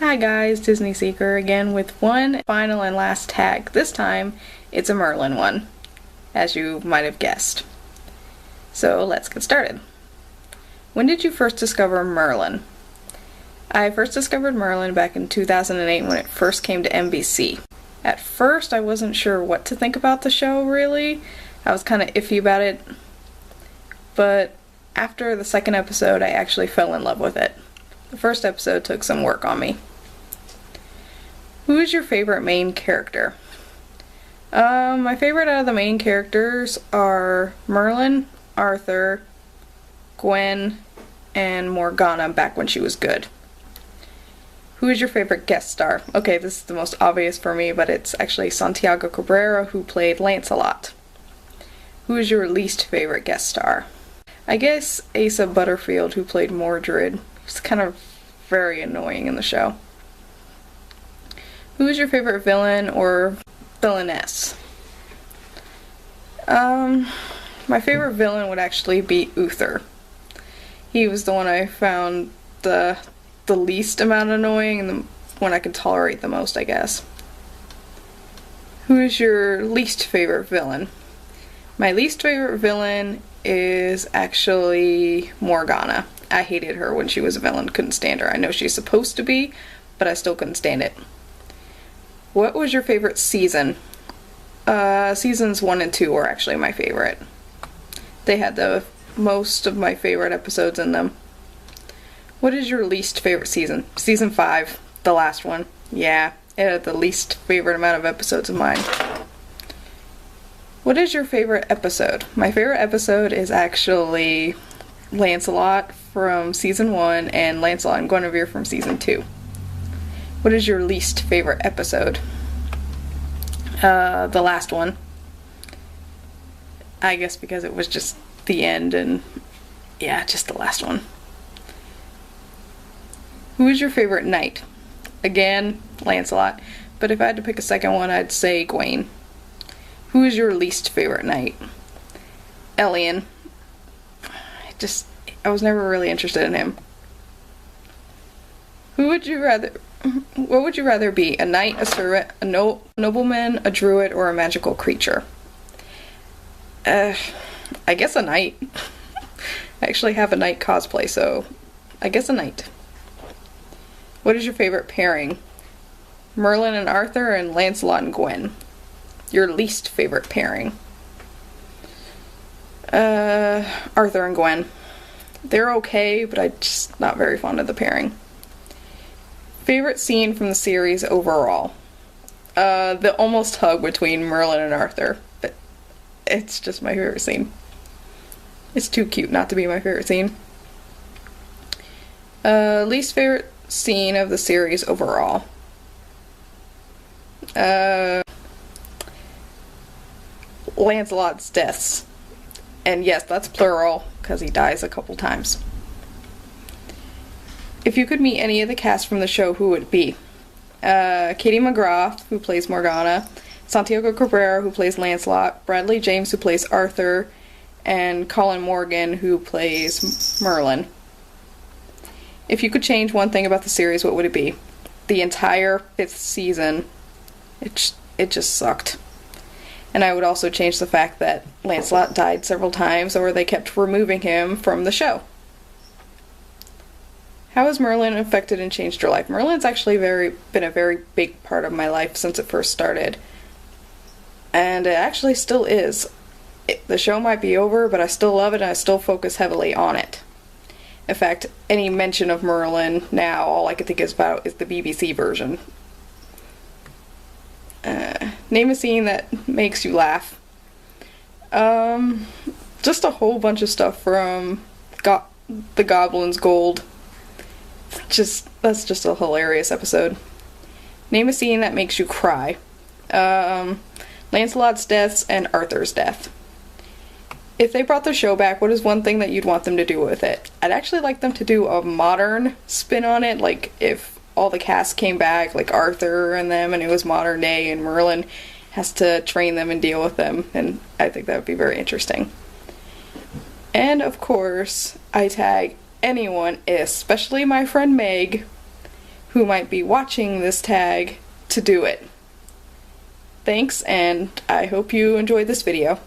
Hi guys, Disney Seeker again with one final and last tag. This time, it's a Merlin one, as you might have guessed. So let's get started. When did you first discover Merlin? I first discovered Merlin back in 2008 when it first came to NBC. At first, I wasn't sure what to think about the show, really. I was kind of iffy about it. But after the second episode, I actually fell in love with it. The first episode took some work on me. Who is your favorite main character? My favorite out of the main characters are Merlin, Arthur, Gwen, and Morgana back when she was good. Who is your favorite guest star? Okay, this is the most obvious for me, but it's actually Santiago Cabrera, who played Lancelot. Who is your least favorite guest star? I guess Asa Butterfield, who played Mordred. He's kind of very annoying in the show. Who is your favorite villain or villainess? My favorite villain would actually be Uther. He was the one I found the least amount annoying and the one I could tolerate the most, I guess. Who is your least favorite villain? My least favorite villain is actually Morgana. I hated her when she was a villain, couldn't stand her. I know she's supposed to be, but I still couldn't stand it. What was your favorite season? Seasons 1 and 2 were actually my favorite. They had the most of my favorite episodes in them. What is your least favorite season? Season 5, the last one. Yeah, it had the least favorite amount of episodes of mine. What is your favorite episode? My favorite episode is actually Lancelot from Season 1 and Lancelot and Guinevere from Season 2. What is your least favorite episode? The last one. I guess because it was just the end and yeah, just the last one. Who is your favorite knight? Again, Lancelot. But if I had to pick a second one, I'd say Gawain. Who is your least favorite knight? Elian. I was never really interested in him. What would you rather be? A knight, a servant, a nobleman, a druid, or a magical creature? I guess a knight. I actually have a knight cosplay, so I guess a knight. What is your favorite pairing? Merlin and Arthur and Lancelot and Gwen. Your least favorite pairing? Arthur and Gwen. They're okay, but I'm just not very fond of the pairing. Favorite scene from the series overall? The almost hug between Merlin and Arthur. It's just my favorite scene. It's too cute not to be my favorite scene. Least favorite scene of the series overall? Lancelot's deaths. And yes, that's plural, because he dies a couple times. If you could meet any of the cast from the show, who would it be? Katie McGrath, who plays Morgana, Santiago Cabrera, who plays Lancelot, Bradley James, who plays Arthur, and Colin Morgan, who plays Merlin. If you could change one thing about the series, what would it be? The entire 5th season, it just sucked. And I would also change the fact that Lancelot died several times, or they kept removing him from the show. How has Merlin affected and changed your life? Merlin's actually been a very big part of my life since it first started. And it actually still is. The show might be over, but I still love it and I still focus heavily on it. In fact, any mention of Merlin now, all I can think about is the BBC version. Name a scene that makes you laugh. Just a whole bunch of stuff from the Goblin's Gold. That's just a hilarious episode. Name a scene that makes you cry. Lancelot's deaths and Arthur's death. If they brought the show back, what is one thing that you'd want them to do with it? I'd actually like them to do a modern spin on it, like if all the cast came back, like Arthur and them, and it was modern day, and Merlin has to train them and deal with them, and I think that would be very interesting. And of course, I tag anyone, especially my friend Meg, who might be watching this tag to do it. Thanks, and I hope you enjoyed this video.